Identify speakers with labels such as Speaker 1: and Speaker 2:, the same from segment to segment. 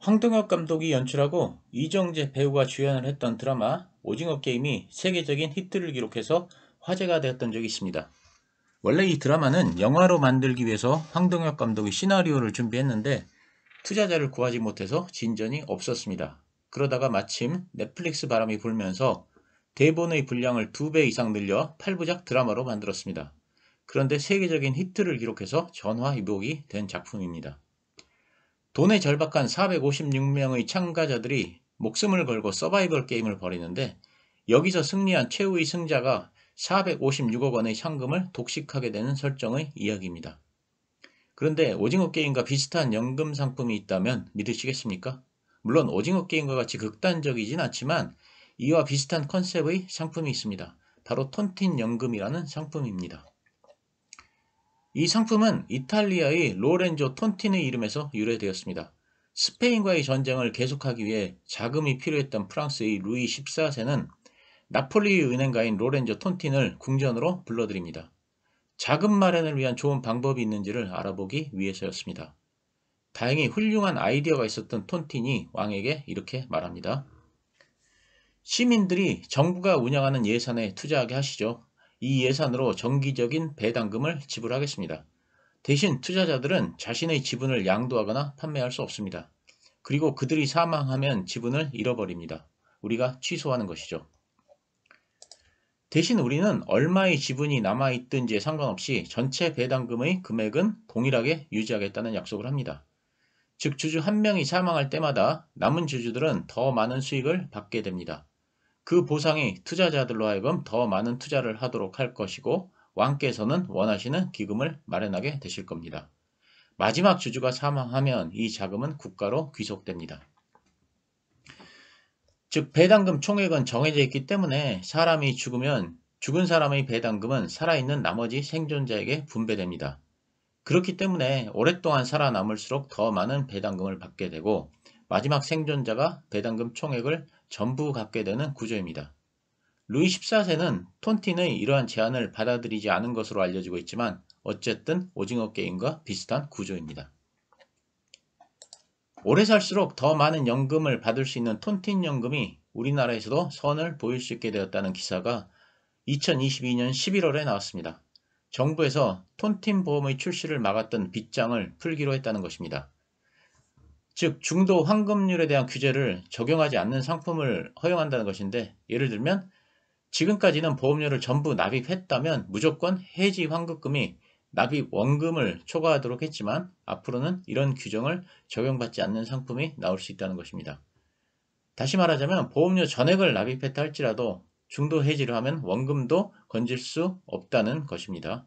Speaker 1: 황동혁 감독이 연출하고 이정재 배우가 주연을 했던 드라마 오징어 게임이 세계적인 히트를 기록해서 화제가 되었던 적이 있습니다. 원래 이 드라마는 영화로 만들기 위해서 황동혁 감독이 시나리오를 준비했는데 투자자를 구하지 못해서 진전이 없었습니다. 그러다가 마침 넷플릭스 바람이 불면서 대본의 분량을 2배 이상 늘려 8부작 드라마로 만들었습니다. 그런데 세계적인 히트를 기록해서 전화위복이 된 작품입니다. 돈에 절박한 456명의 참가자들이 목숨을 걸고 서바이벌 게임을 벌이는데 여기서 승리한 최후의 승자가 456억 원의 상금을 독식하게 되는 설정의 이야기입니다. 그런데 오징어 게임과 비슷한 연금 상품이 있다면 믿으시겠습니까? 물론 오징어 게임과 같이 극단적이진 않지만 이와 비슷한 컨셉의 상품이 있습니다. 바로 톤틴 연금이라는 상품입니다. 이 상품은 이탈리아의 로렌조 톤틴의 이름에서 유래되었습니다. 스페인과의 전쟁을 계속하기 위해 자금이 필요했던 프랑스의 루이 14세는 나폴리 은행가인 로렌조 톤틴을 궁전으로 불러들입니다. 자금 마련을 위한 좋은 방법이 있는지를 알아보기 위해서였습니다. 다행히 훌륭한 아이디어가 있었던 톤틴이 왕에게 이렇게 말합니다. 시민들이 정부가 운영하는 예산에 투자하게 하시죠. 이 예산으로 정기적인 배당금을 지불하겠습니다. 대신 투자자들은 자신의 지분을 양도하거나 판매할 수 없습니다. 그리고 그들이 사망하면 지분을 잃어버립니다. 우리가 취소하는 것이죠. 대신 우리는 얼마의 지분이 남아있든지에 상관없이 전체 배당금의 금액은 동일하게 유지하겠다는 약속을 합니다. 즉 주주 한 명이 사망할 때마다 남은 주주들은 더 많은 수익을 받게 됩니다. 그 보상이 투자자들로 하여금 더 많은 투자를 하도록 할 것이고 왕께서는 원하시는 기금을 마련하게 되실 겁니다. 마지막 주주가 사망하면 이 자금은 국가로 귀속됩니다. 즉 배당금 총액은 정해져 있기 때문에 사람이 죽으면 죽은 사람의 배당금은 살아있는 나머지 생존자에게 분배됩니다. 그렇기 때문에 오랫동안 살아남을수록 더 많은 배당금을 받게 되고 마지막 생존자가 배당금 총액을 전부 갖게 되는 구조입니다. 루이 14세는 톤틴의 이러한 제안을 받아들이지 않은 것으로 알려지고 있지만 어쨌든 오징어 게임과 비슷한 구조입니다. 오래 살수록 더 많은 연금을 받을 수 있는 톤틴 연금이 우리나라에서도 선을 보일 수 있게 되었다는 기사가 2022년 11월에 나왔습니다. 정부에서 톤틴 보험의 출시를 막았던 빗장을 풀기로 했다는 것입니다. 즉 중도 환급률에 대한 규제를 적용하지 않는 상품을 허용한다는 것인데 예를 들면 지금까지는 보험료를 전부 납입했다면 무조건 해지 환급금이 납입 원금을 초과하도록 했지만 앞으로는 이런 규정을 적용받지 않는 상품이 나올 수 있다는 것입니다. 다시 말하자면 보험료 전액을 납입했다 할지라도 중도 해지를 하면 원금도 건질 수 없다는 것입니다.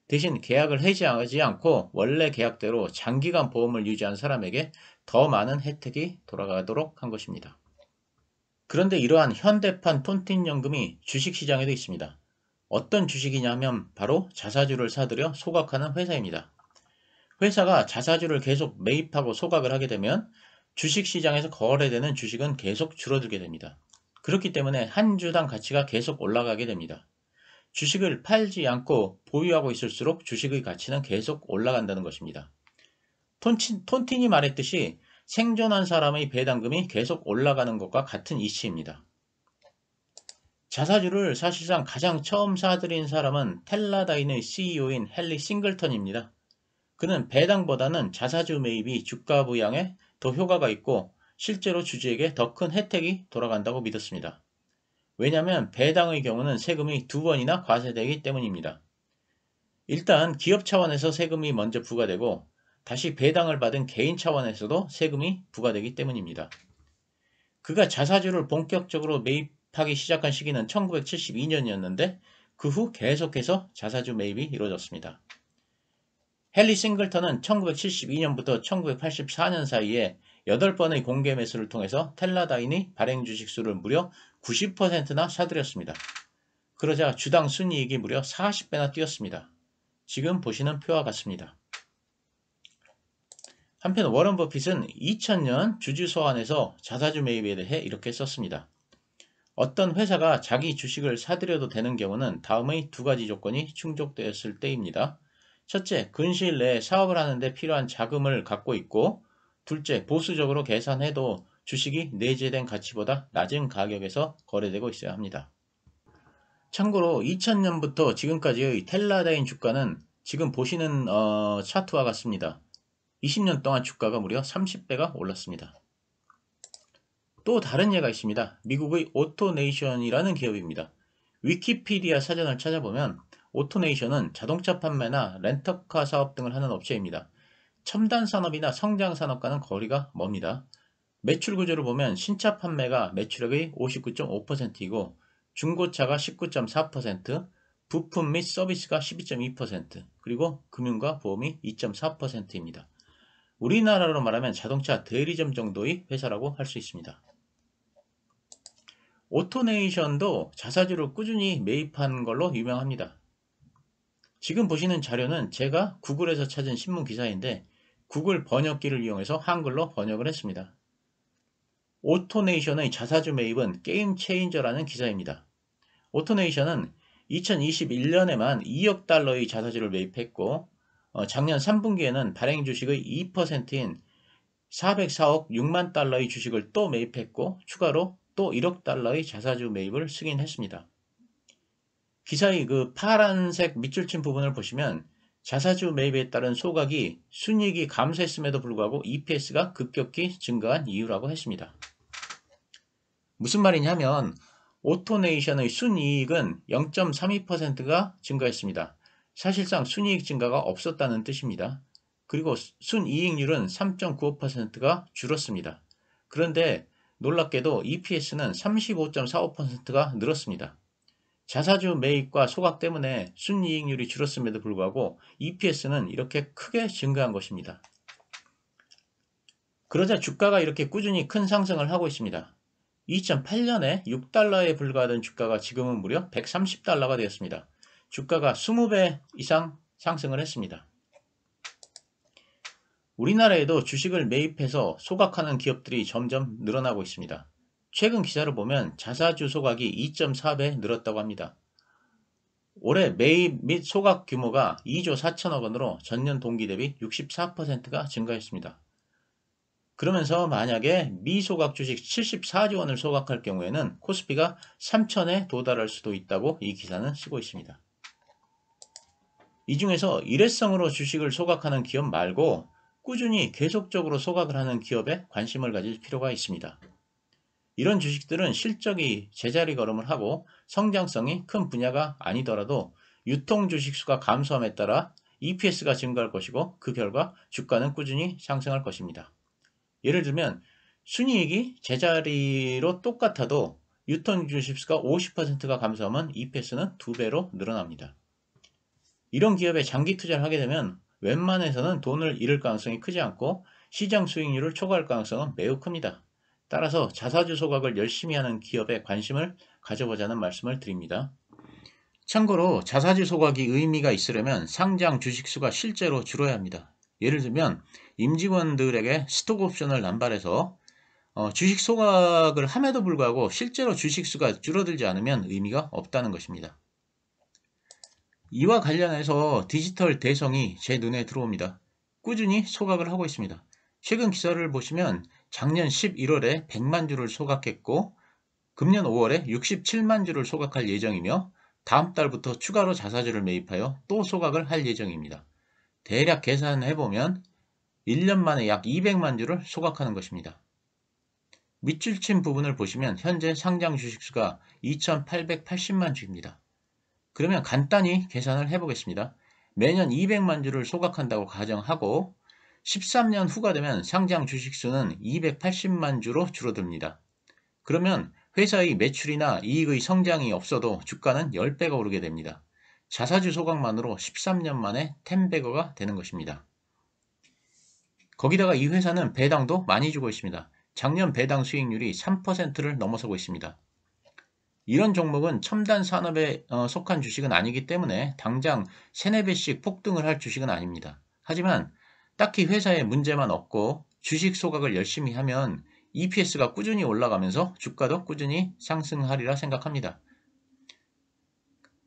Speaker 1: 대신 계약을 해지하지 않고 원래 계약대로 장기간 보험을 유지한 사람에게 더 많은 혜택이 돌아가도록 한 것입니다. 그런데 이러한 현대판 톤틴 연금이 주식시장에도 있습니다. 어떤 주식이냐면 바로 자사주를 사들여 소각하는 회사입니다. 회사가 자사주를 계속 매입하고 소각을 하게 되면 주식시장에서 거래되는 주식은 계속 줄어들게 됩니다. 그렇기 때문에 한 주당 가치가 계속 올라가게 됩니다. 주식을 팔지 않고 보유하고 있을수록 주식의 가치는 계속 올라간다는 것입니다. 톤틴이 말했듯이 생존한 사람의 배당금이 계속 올라가는 것과 같은 이치입니다. 자사주를 사실상 가장 처음 사들인 사람은 텔라다인의 CEO인 헨리 싱글턴입니다. 그는 배당보다는 자사주 매입이 주가 부양에 더 효과가 있고 실제로 주주에게 더 큰 혜택이 돌아간다고 믿었습니다. 왜냐하면 배당의 경우는 세금이 2번이나 과세되기 때문입니다. 일단 기업 차원에서 세금이 먼저 부과되고 다시 배당을 받은 개인 차원에서도 세금이 부과되기 때문입니다. 그가 자사주를 본격적으로 매입하기 시작한 시기는 1972년이었는데 그 후 계속해서 자사주 매입이 이루어졌습니다. 헨리 싱글턴은 1972년부터 1984년 사이에 8번의 공개 매수를 통해서 텔라다인의 발행 주식 수를 무려 90%나 사들였습니다. 그러자 주당 순이익이 무려 40배나 뛰었습니다. 지금 보시는 표와 같습니다. 한편 워런 버핏은 2000년 주주 서한에서 자사주 매입에 대해 이렇게 썼습니다. 어떤 회사가 자기 주식을 사들여도 되는 경우는 다음의 2가지 조건이 충족되었을 때입니다. 첫째, 근시일 내에 사업을 하는 데 필요한 자금을 갖고 있고 둘째, 보수적으로 계산해도 주식이 내재된 가치보다 낮은 가격에서 거래되고 있어야 합니다. 참고로 2000년부터 지금까지의 텔라다인 주가는 지금 보시는 차트와 같습니다. 20년 동안 주가가 무려 30배가 올랐습니다. 또 다른 예가 있습니다. 미국의 오토네이션이라는 기업입니다. 위키피디아 사전을 찾아보면 오토네이션은 자동차 판매나 렌터카 사업 등을 하는 업체입니다. 첨단 산업이나 성장 산업과는 거리가 멉니다. 매출 구조를 보면 신차 판매가 매출액의 59.5%이고 중고차가 19.4%, 부품 및 서비스가 12.2%, 그리고 금융과 보험이 2.4%입니다. 우리나라로 말하면 자동차 대리점 정도의 회사라고 할 수 있습니다. 오토네이션도 자사주를 꾸준히 매입한 걸로 유명합니다. 지금 보시는 자료는 제가 구글에서 찾은 신문 기사인데 구글 번역기를 이용해서 한글로 번역을 했습니다. 오토네이션의 자사주 매입은 게임 체인저라는 기사입니다. 오토네이션은 2021년에만 2억 달러의 자사주를 매입했고 작년 3분기에는 발행 주식의 2%인 404억 6만 달러의 주식을 또 매입했고 추가로 또 1억 달러의 자사주 매입을 승인했습니다. 기사의 그 파란색 밑줄 친 부분을 보시면 자사주 매입에 따른 소각이 순이익이 감소했음에도 불구하고 EPS가 급격히 증가한 이유라고 했습니다. 무슨 말이냐면 오토네이션의 순이익은 0.32%가 증가했습니다. 사실상 순이익 증가가 없었다는 뜻입니다. 그리고 순이익률은 3.95%가 줄었습니다. 그런데 놀랍게도 EPS는 35.45%가 늘었습니다. 자사주 매입과 소각 때문에 순이익률이 줄었음에도 불구하고 EPS는 이렇게 크게 증가한 것입니다. 그러자 주가가 이렇게 꾸준히 큰 상승을 하고 있습니다. 2008년에 6달러에 불과하던 주가가 지금은 무려 130달러가 되었습니다. 주가가 20배 이상 상승을 했습니다. 우리나라에도 주식을 매입해서 소각하는 기업들이 점점 늘어나고 있습니다. 최근 기사를 보면 자사주 소각이 2.4배 늘었다고 합니다. 올해 매입 및 소각 규모가 2조 4천억 원으로 전년 동기 대비 64%가 증가했습니다. 그러면서 만약에 미소각 주식 74조 원을 소각할 경우에는 코스피가 3천에 도달할 수도 있다고 이 기사는 쓰고 있습니다. 이 중에서 일회성으로 주식을 소각하는 기업 말고 꾸준히 계속적으로 소각을 하는 기업에 관심을 가질 필요가 있습니다. 이런 주식들은 실적이 제자리 걸음을 하고 성장성이 큰 분야가 아니더라도 유통 주식 수가 감소함에 따라 EPS가 증가할 것이고 그 결과 주가는 꾸준히 상승할 것입니다. 예를 들면 순이익이 제자리로 똑같아도 유통 주식 수가 50%가 감소하면 EPS는 2배로 늘어납니다. 이런 기업에 장기 투자를 하게 되면 웬만해서는 돈을 잃을 가능성이 크지 않고 시장 수익률을 초과할 가능성은 매우 큽니다. 따라서 자사주 소각을 열심히 하는 기업에 관심을 가져보자는 말씀을 드립니다. 참고로 자사주 소각이 의미가 있으려면 상장 주식 수가 실제로 줄어야 합니다. 예를 들면 임직원들에게 스톡 옵션을 남발해서 주식 소각을 함에도 불구하고 실제로 주식 수가 줄어들지 않으면 의미가 없다는 것입니다. 이와 관련해서 디지털 대성이 제 눈에 들어옵니다. 꾸준히 소각을 하고 있습니다. 최근 기사를 보시면 작년 11월에 100만 주를 소각했고 금년 5월에 67만 주를 소각할 예정이며 다음 달부터 추가로 자사주를 매입하여 또 소각을 할 예정입니다. 대략 계산해보면 1년 만에 약 200만 주를 소각하는 것입니다. 밑줄 친 부분을 보시면 현재 상장 주식수가 2880만 주입니다. 그러면 간단히 계산을 해보겠습니다. 매년 200만 주를 소각한다고 가정하고 13년 후가 되면 상장 주식수는 280만 주로 줄어듭니다. 그러면 회사의 매출이나 이익의 성장이 없어도 주가는 10배가 오르게 됩니다. 자사주 소각만으로 13년 만에 10배거가 되는 것입니다. 거기다가 이 회사는 배당도 많이 주고 있습니다. 작년 배당 수익률이 3%를 넘어서고 있습니다. 이런 종목은 첨단 산업에 속한 주식은 아니기 때문에 당장 3, 4배씩 폭등을 할 주식은 아닙니다. 하지만 딱히 회사에 문제만 없고 주식 소각을 열심히 하면 EPS가 꾸준히 올라가면서 주가도 꾸준히 상승하리라 생각합니다.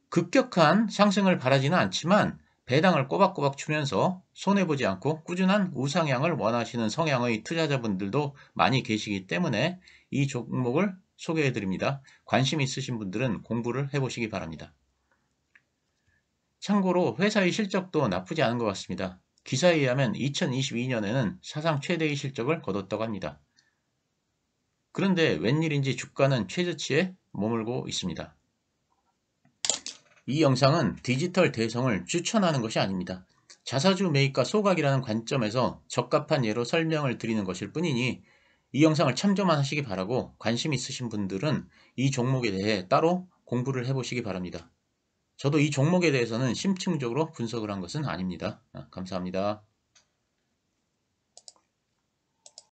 Speaker 1: 급격한 상승을 바라지는 않지만 배당을 꼬박꼬박 주면서 손해보지 않고 꾸준한 우상향을 원하시는 성향의 투자자분들도 많이 계시기 때문에 이 종목을 소개해드립니다. 관심 있으신 분들은 공부를 해보시기 바랍니다. 참고로 회사의 실적도 나쁘지 않은 것 같습니다. 기사에 의하면 2022년에는 사상 최대의 실적을 거뒀다고 합니다. 그런데 웬일인지 주가는 최저치에 머물고 있습니다. 이 영상은 디지털 대성을 추천하는 것이 아닙니다. 자사주 매입과 소각이라는 관점에서 적합한 예로 설명을 드리는 것일 뿐이니 이 영상을 참조만 하시기 바라고 관심 있으신 분들은 이 종목에 대해 따로 공부를 해보시기 바랍니다. 저도 이 종목에 대해서는 심층적으로 분석을 한 것은 아닙니다. 감사합니다.